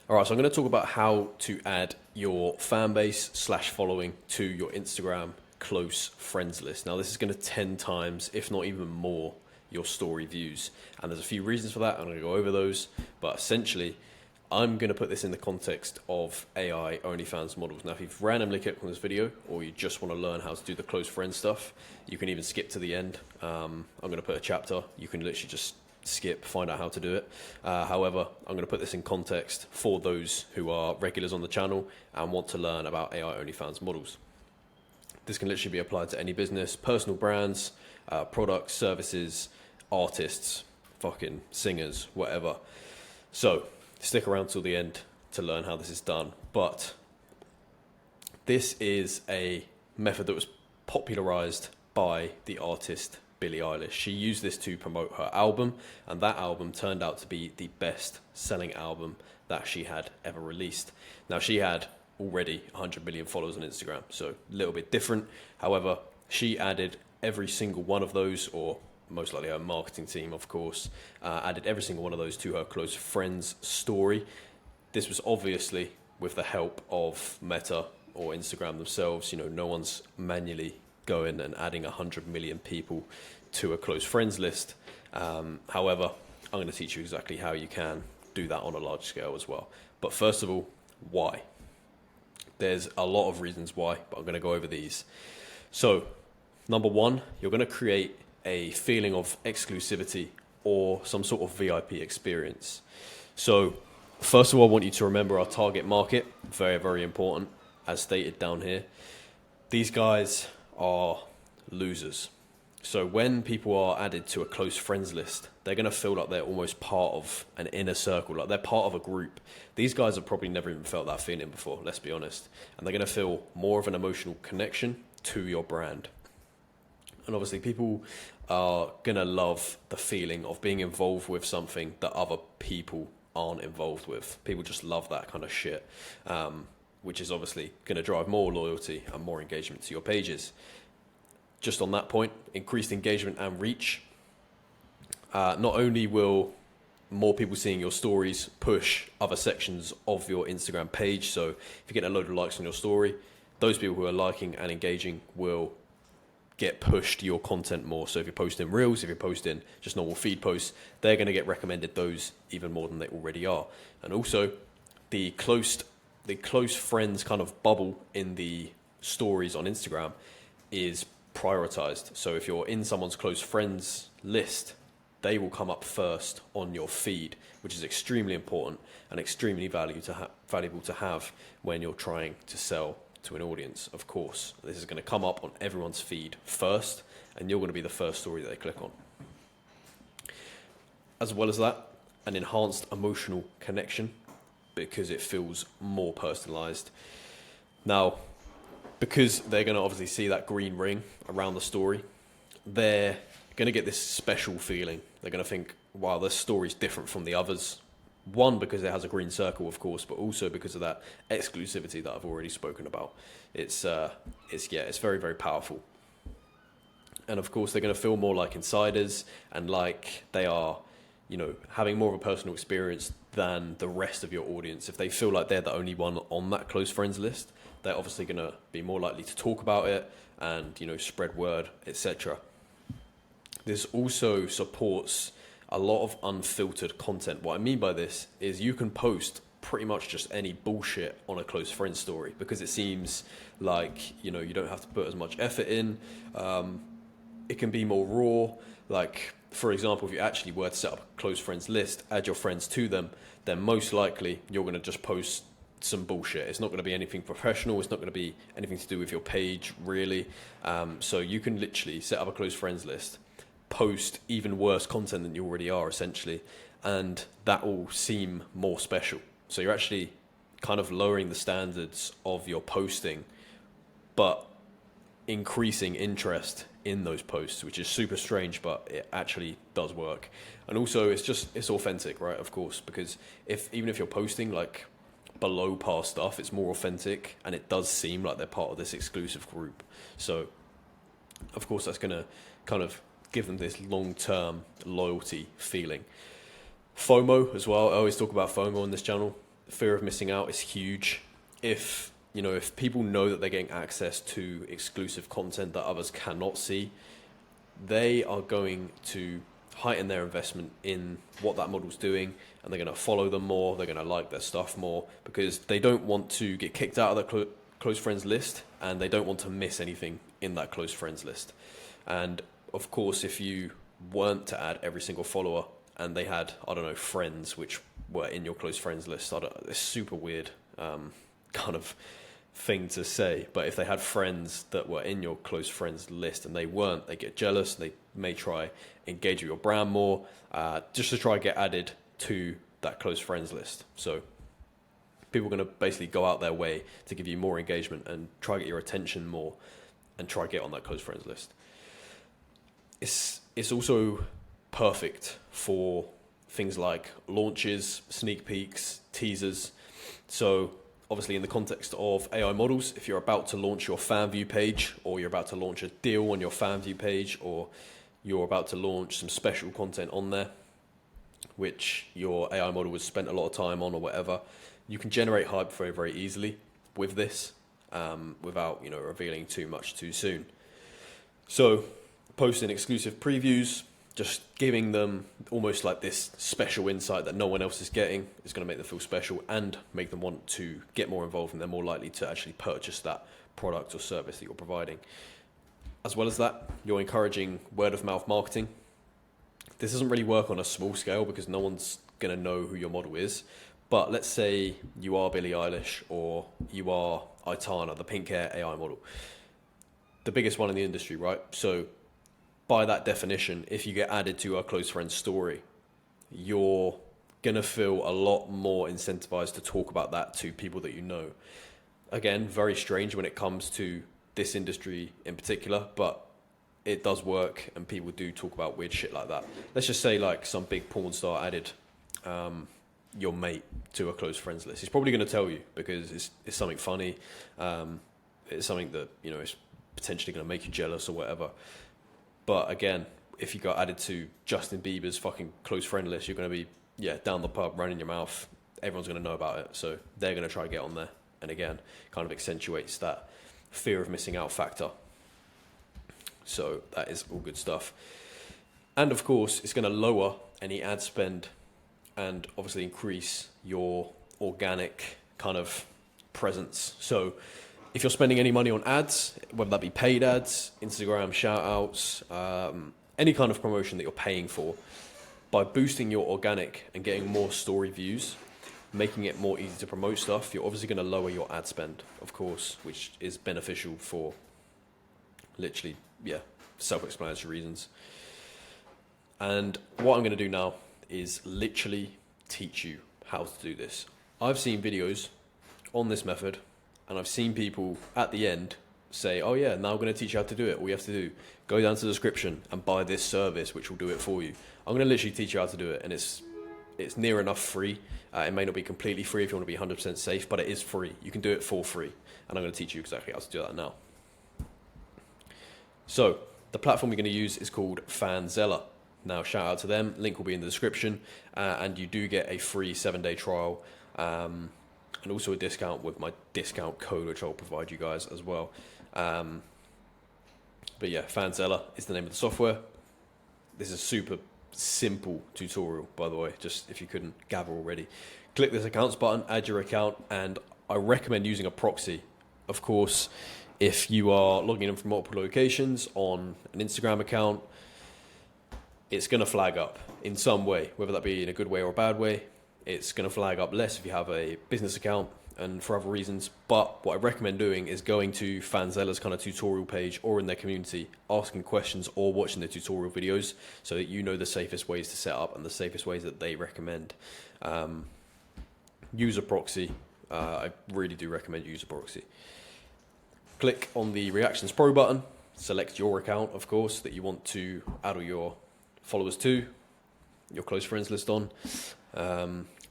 All right, so I'm going to talk about how to add your fan base slash following to your Instagram close friends list. Now, this is going to 10 times, if not even more, your story views. And there's a few reasons for that. I'm going to go over those. But essentially, I'm going to put this in the context of AI OnlyFans models. Now, if you've randomly clicked on this video or you just want to learn how to do the close friend stuff, you can even skip to the end. I'm going to put a chapter. You can literally just skip, find out how to do it. However, I'm going to put this in context for those who are regulars on the channel and want to learn about AI OnlyFans models. This can literally be applied to any business, personal brands, products, services, artists, fucking singers, whatever. So stick around till the end to learn how this is done. But this is a method that was popularized by the artist Billie Eilish. She used this to promote her album, and that album turned out to be the best selling album that she had ever released. Now, she had already 100 million followers on Instagram, so a little bit different. However, she added every single one of those, or most likely her marketing team, of course, added every single one of those to her close friends story. This was obviously with the help of Meta or Instagram themselves. You know, no one's manually going and adding 100 million people to a close friends list. However, I'm going to teach you exactly how you can do that on a large scale as well. But first of all, why? There's a lot of reasons why, but I'm going to go over these. So, number one, you're going to create a feeling of exclusivity or some sort of VIP experience. So, first of all, I want you to remember our target market. Very, very important, as stated down here. These guys are losers. So when people are added to a close friends list, they're going to feel like they're almost part of an inner circle, like they're part of a group. These guys have probably never even felt that feeling before, let's be honest. And they're going to feel more of an emotional connection to your brand. And obviously people are going to love the feeling of being involved with something that other people aren't involved with. People just love that kind of shit. Which is obviously going to drive more loyalty and more engagement to your pages. Just on that point, increased engagement and reach. Not only will more people seeing your stories push other sections of your Instagram page, so if you get a load of likes on your story, those people who are liking and engaging will get pushed your content more. So if you're posting reels, if you're posting just normal feed posts, they're going to get recommended those even more than they already are. And also, the close friends kind of bubble in the stories on Instagram is prioritized. So if you're in someone's close friends list, they will come up first on your feed, which is extremely important and extremely valuable to have when you're trying to sell to an audience. Of course, this is going to come up on everyone's feed first, and you're going to be the first story that they click on. As well as that, an enhanced emotional connection, because it feels more personalized. Now, because they're going to obviously see that green ring around the story, they're going to get this special feeling. They're going to think, wow, this story's different from the others. One, because it has a green circle, of course, but also because of that exclusivity that I've already spoken about. It's very, very powerful. And of course, they're going to feel more like insiders and like they are, you know, having more of a personal experience than the rest of your audience. If they feel like they're the only one on that close friends list, they're obviously going to be more likely to talk about it and, you know, spread word, etc. This also supports a lot of unfiltered content. What I mean by this is you can post pretty much just any bullshit on a close friend story because it seems like, you know, you don't have to put as much effort in. It can be more raw. Like, for example, if you actually were to set up a close friends list, add your friends to them, then most likely you're going to just post some bullshit. It's not going to be anything professional. It's not going to be anything to do with your page, really. So you can literally set up a close friends list, post even worse content than you already are, essentially, and that will seem more special. So you're actually kind of lowering the standards of your posting, but increasing interest in those posts, which is super strange, but it actually does work. And also it's authentic, right? Of course, because even if you're posting like below par stuff, it's more authentic and it does seem like they're part of this exclusive group. So of course that's going to kind of give them this long-term loyalty feeling. FOMO as well. I always talk about FOMO on this channel. fear of missing out is huge. If people know that they're getting access to exclusive content that others cannot see, they are going to heighten their investment in what that model's doing, and they're going to follow them more, they're going to like their stuff more, because they don't want to get kicked out of the close friends list, and they don't want to miss anything in that close friends list. And of course, if you weren't to add every single follower and they had, I don't know, friends which were in your close friends list, it's super weird kind of thing to say, but if they had friends that were in your close friends list and they weren't, they get jealous, they may try engage with your brand more, just to try get added to that close friends list. So people are going to basically go out their way to give you more engagement and try get your attention more and try get on that close friends list. It's also perfect for things like launches, sneak peeks, teasers. So obviously in the context of AI models, if you're about to launch your fan view page, or you're about to launch a deal on your fan view page, or you're about to launch some special content on there, which your AI model has spent a lot of time on or whatever, you can generate hype very, very easily with this, without, revealing too much too soon. So posting exclusive previews, just giving them almost like this special insight that no one else is getting, is going to make them feel special and make them want to get more involved, and they're more likely to actually purchase that product or service that you're providing. As well as that, you're encouraging word of mouth marketing. This doesn't really work on a small scale because no one's going to know who your model is. But let's say you are Billie Eilish, or you are Aitana, the pink hair AI model, the biggest one in the industry, right? So by that definition, if you get added to a close friend's story, you're going to feel a lot more incentivized to talk about that to people that you know. Again, very strange when it comes to this industry in particular, but it does work and people do talk about weird shit like that. Let's just say like some big porn star added your mate to a close friends list. He's probably going to tell you because it's something funny. It's something that, is potentially going to make you jealous or whatever. But again, if you got added to Justin Bieber's fucking close friend list, you're going to be, down the pub, running your mouth. Everyone's going to know about it. So they're going to try to get on there. And again, kind of accentuates that fear of missing out factor. So that is all good stuff. And of course, it's going to lower any ad spend and obviously increase your organic kind of presence. So if you're spending any money on ads, whether that be paid ads, Instagram shout outs, any kind of promotion that you're paying for, by boosting your organic and getting more story views, making it more easy to promote stuff, you're obviously going to lower your ad spend, of course, which is beneficial for literally, self-explanatory reasons. And what I'm going to do now is literally teach you how to do this. I've seen videos on this method, and I've seen people at the end say, oh yeah, now I'm going to teach you how to do it. All you have to do, go down to the description and buy this service, which will do it for you. I'm going to literally teach you how to do it, and it's near enough free. It may not be completely free if you want to be 100% safe, but it is free. You can do it for free, and I'm going to teach you exactly how to do that now. So the platform we're going to use is called Fanzella. Now, shout out to them. Link will be in the description, and you do get a free 7-day trial, and also a discount with my discount code, which I'll provide you guys as well. But yeah, Fanzella is the name of the software. This is a super simple tutorial, by the way, just if you couldn't gather already. Click this accounts button, add your account, and I recommend using a proxy. Of course, if you are logging in from multiple locations on an Instagram account, it's going to flag up in some way, whether that be in a good way or a bad way. It's going to flag up less if you have a business account and for other reasons. But what I recommend doing is going to Fanzella's kind of tutorial page or in their community, asking questions or watching the tutorial videos so that you know the safest ways to set up and the safest ways that they recommend. Use a proxy. I really do recommend use a proxy. Click on the Reactions Pro button. Select your account, of course, that you want to add all your followers to, your close friends list on.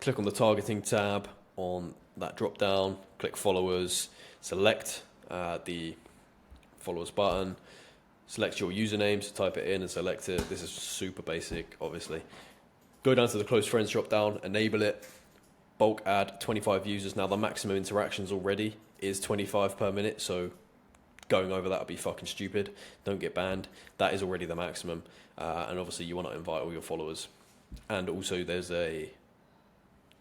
Click on the targeting tab on that drop down, click followers, select the followers button, select your username, so type it in and select it. This is super basic, obviously. Go down to the close friends drop down, enable it. bulk ad, 25 users. Now the maximum interactions already is 25 per minute, so going over that would be fucking stupid. Don't get banned. That is already the maximum. And obviously you want to invite all your followers. And also there's a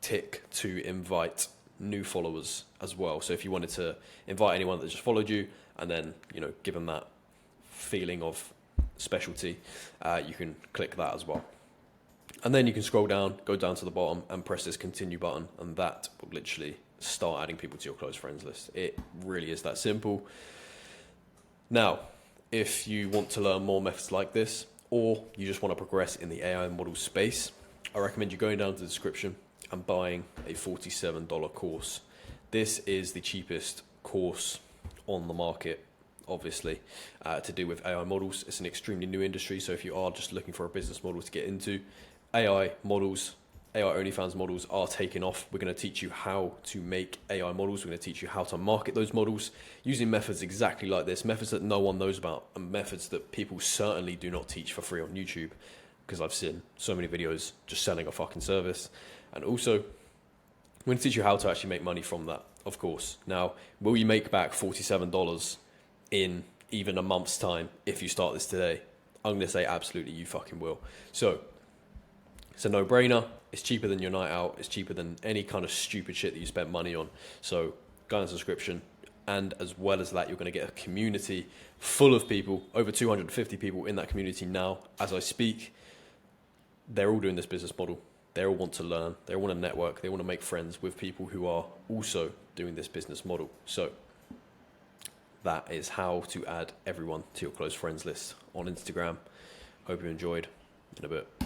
tick to invite new followers as well. So if you wanted to invite anyone that just followed you and then, you know, give them that feeling of specialty, you can click that as well. And then you can scroll down, go down to the bottom and press this continue button, and that will literally start adding people to your close friends list. It really is that simple. Now, if you want to learn more methods like this, or you just want to progress in the AI model space, I recommend you going down to the description and buying a $47 course. This is the cheapest course on the market, obviously, to do with AI models. It's an extremely new industry, so if you are just looking for a business model to get into, AI models, AI OnlyFans models are taking off. We're going to teach you how to make AI models. We're going to teach you how to market those models using methods exactly like this, methods that no one knows about, and methods that people certainly do not teach for free on YouTube, because I've seen so many videos just selling a fucking service. And also, we're going to teach you how to actually make money from that, of course. Now, will you make back $47 in even a month's time if you start this today? I'm going to say absolutely you fucking will. So, it's a no-brainer. It's cheaper than your night out. It's cheaper than any kind of stupid shit that you spent money on. So go down to the description. And as well as that, you're going to get a community full of people, over 250 people in that community now. As I speak, they're all doing this business model. They all want to learn. They all want to network. They want to make friends with people who are also doing this business model. So that is how to add everyone to your close friends list on Instagram. Hope you enjoyed. In a bit.